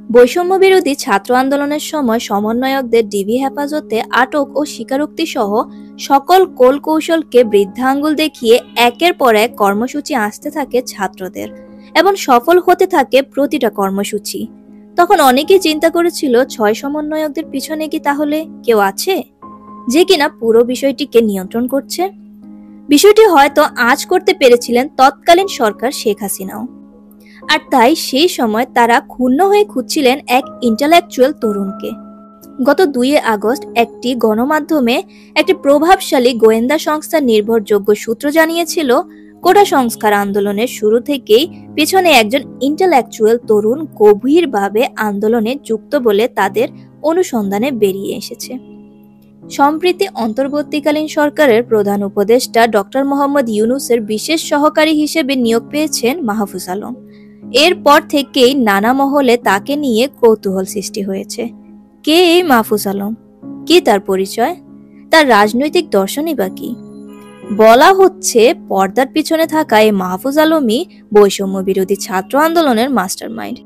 বৈষম্য বিরোধী ছাত্র আন্দোলনের সময় সমন্বয়কদের ডিবি হেফাজতে আটক ও স্বীকারোক্তি সহ সকল কৌশলকে বৃদ্ধাঙ্গুল দেখিয়ে একের পর এক কর্মসূচি আসতে থাকে ছাত্রদের এবং সফল হতে থাকে প্রতিটা কর্মসূচি। তখন অনেকেই চিন্তা করেছিল ৬ সমন্বয়কদের পিছনে কি তাহলে কেউ আছে যে কিনা পুরো বিষয়টিকে নিয়ন্ত্রণ করছে। বিষয়টি হয়তো আজ করতে পেরেছিলেন তৎকালীন সরকার শেখ হাসিনাও। আর তাই সেই সময় তারা ক্ষুণ্ণ হয়ে খুঁজছিলেন এক ইন্টেলেকচুয়াল তরুণকে। গত ২ আগস্ট একটি গণমাধ্যমে একটি প্রভাবশালী গোয়েন্দা সংস্থার নির্ভরযোগ্য সূত্র জানিয়েছিল, কোটা সংস্কার আন্দোলনের শুরু থেকেই পেছনে একজন ইন্টেলেকচুয়াল তরুণ গভীরভাবে আন্দোলনে যুক্ত বলে তাদের অনুসন্ধানে বেরিয়ে এসেছে। সম্প্রতি অন্তর্বর্তীকালীন সরকারের প্রধান উপদেষ্টা ডক্টর মোহাম্মদ ইউনূসের বিশেষ সহকারী হিসেবে নিয়োগ পেয়েছেন মাহফুজ আলম। এরপর থেকেই নানা মহলে তাকে নিয়ে কৌতূহল সৃষ্টি হয়েছে। কে এই মাহফুজ আলম? কি তার পরিচয়? তার রাজনৈতিক দর্শনই বা কি? বলা হচ্ছে পর্দার পিছনে থাকা এই মাহফুজ আলমই বৈষম্য বিরোধী ছাত্র আন্দোলনের মাস্টারমাইন্ড।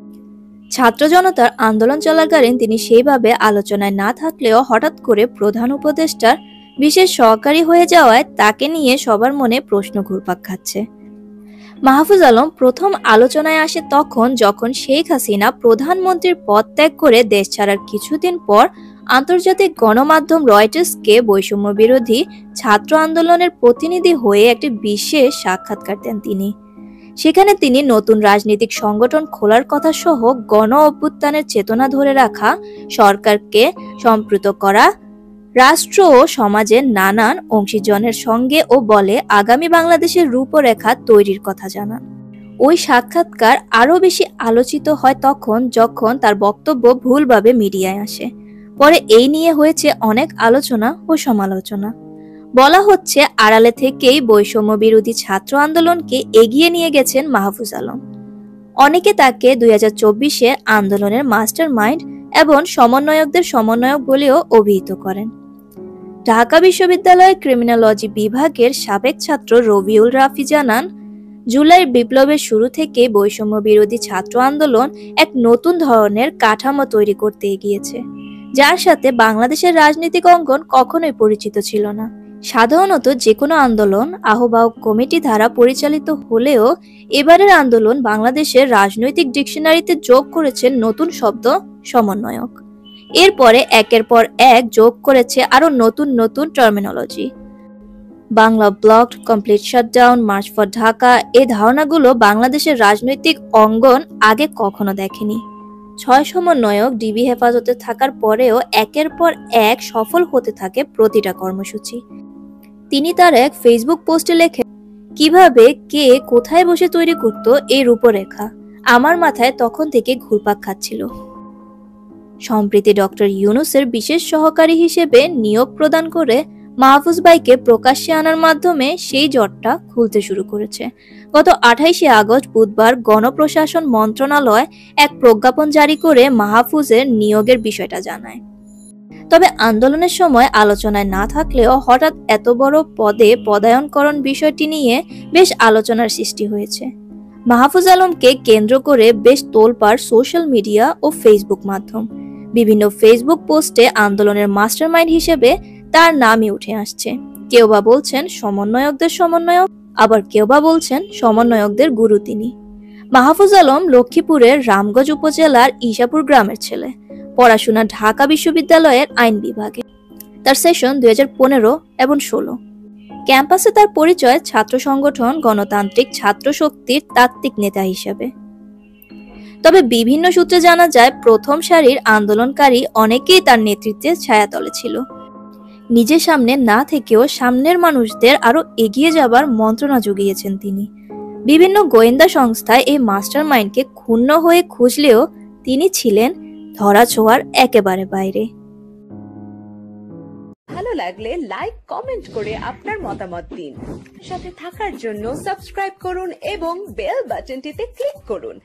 ছাত্র জনতার আন্দোলন চলাকালীন তিনি সেইভাবে আলোচনায় না থাকলেও হঠাৎ করে প্রধান উপদেষ্টার বিশেষ সহকারী হয়ে যাওয়ায় তাকে নিয়ে সবার মনে প্রশ্ন ঘুরপাক খাচ্ছে। মাহফুজ আলম প্রথম আলোচনায় আসে তখন যখন শেখ হাসিনা প্রধানমন্ত্রীর পদ ত্যাগ করে দেশ ছাড়ার কিছুদিন পর আন্তর্জাতিক গণমাধ্যম রয়টার্সকে বৈষম্য বিরোধী ছাত্র আন্দোলনের প্রতিনিধি হয়ে একটি বিশেষ সাক্ষাৎকার দেন তিনি। সেখানে তিনি নতুন রাজনৈতিক সংগঠন খোলার কথা সহ গণ অভ্যুত্থানের চেতনা ধরে রাখা, সরকারকে সম্পৃক্ত করা, রাষ্ট্র ও সমাজের নানান অংশীজনের সঙ্গে ও বলে আগামী বাংলাদেশের রূপরেখা তৈরির কথা জানান। ওই সাক্ষাৎকার আরো বেশি আলোচিত হয় তখন যখন তার বক্তব্য ভুলভাবে মিডিয়ায় আসে। পরে এই নিয়ে হয়েছে অনেক আলোচনা ও সমালোচনা। বলা হচ্ছে আড়ালে থেকেই বৈষম্য বিরোধী ছাত্র আন্দোলনকে এগিয়ে নিয়ে গেছেন মাহফুজ আলম। অনেকে তাকে ২০২৪ আন্দোলনের মাস্টারমাইন্ড এবং সমন্বয়কদের সমন্বয়ক বলেও অভিহিত করেন। ঢাকা বিশ্ববিদ্যালয়ের ক্রিমিনোলজি বিভাগের সাবেক ছাত্র রবিউল রাফি জানান, জুলাই বিপ্লবের শুরু থেকে বৈষম্য বিরোধী ছাত্র আন্দোলন এক নতুন ধরনের কাঠামো তৈরি করতে এগিয়েছে, যার সাথে বাংলাদেশের রাজনৈতিক অঙ্গন কখনোই পরিচিত ছিল না। সাধারণত যে কোনো আন্দোলন আহ্বায়ক কমিটি দ্বারা পরিচালিত হলেও এবারের আন্দোলন বাংলাদেশের রাজনৈতিক ডিকশনারিতে যোগ করেছে নতুন শব্দ সমন্বয়ক। এরপরে একের পর এক যোগ করেছে আরো নতুন নতুন terminology. Bangla blocked, complete shutdown, March for Dhaka, এই ধারণাগুলো বাংলাদেশের রাজনৈতিক অঙ্গন আগে কখনো দেখেনি। ৬ সমন্বয়ক ডিবি হেফাজতে থাকার পরেও একের পর এক সফল হতে থাকে প্রতিটা কর্মসূচি। তিনি তার এক ফেসবুক পোস্টে লেখেন, কিভাবে কে কোথায় বসে তৈরি করত এই রূপরেখা আমার মাথায় তখন থেকে ঘুরপাক খাচ্ছিল। সম্প্রতি ডক্টর ইউনূসের বিশেষ সহকারী হিসেবে নিয়োগ প্রদান করে মাহফুজ ভাইকে প্রকাশ্যে আনার মাধ্যমে সেই জটটা খুলতে শুরু করেছে। গত ২৮ আগস্ট বুধবার গণপ্রশাসন মন্ত্রণালয় এক প্রজ্ঞাপন জারি করে মাহফুজের নিয়োগের বিষয়টা জানায়। তবে আন্দোলনের সময় আলোচনায় না থাকলেও হঠাৎ এত বড় পদে পদায়নকরণ বিষয়টি নিয়ে বেশ আলোচনার সৃষ্টি হয়েছে। মাহফুজ আলমকে কেন্দ্র করে বেশ তোলপাড় সোশ্যাল মিডিয়া ও ফেসবুক মাধ্যম। বিভিন্ন ফেসবুক পোস্টে আন্দোলনের মাস্টারমাইন্ড হিসেবে তার নামই উঠে আসছে। কেউ বা বলছেন সমন্বয়কদের সমন্বয়ক, আবার কেউ বা বলছেন সমন্বয়কদের গুরু তিনি। মাহফুজ আলম লক্ষ্মীপুরের রামগঞ্জ উপজেলার ঈশাপুর গ্রামের ছেলে। পড়াশোনা ঢাকা বিশ্ববিদ্যালয়ের আইন বিভাগে। তার সেশন ২০১৫ এবং ২০১৬। ক্যাম্পাসে তার পরিচয় ছাত্র সংগঠন গণতান্ত্রিক ছাত্র শক্তির তাত্ত্বিক নেতা হিসেবে। তবে বিভিন্ন সূত্রে জানা যায় প্রথম সারির আন্দোলনকারী অনেকেই তার নেতৃত্বের ছায়াতলে ছিল। নিজের সামনে না থেকেও সামনের মানুষদের আরো এগিয়ে যাবার মন্ত্রণা জুগিয়েছেন তিনি। বিভিন্ন গোয়েন্দা সংস্থায় এই মাস্টারমাইন্ডকে ক্ষুণ্ণ হয়ে খুঁজলেও তিনি ছিলেন ধরাছোঁয়ার একেবারে বাইরে। ভালো লাগলে লাইক, কমেন্ট করে আপনার মতামত দিন। সাথে থাকার জন্য সাবস্ক্রাইব করুন এবং বেল বাটনটিতে ক্লিক করুন।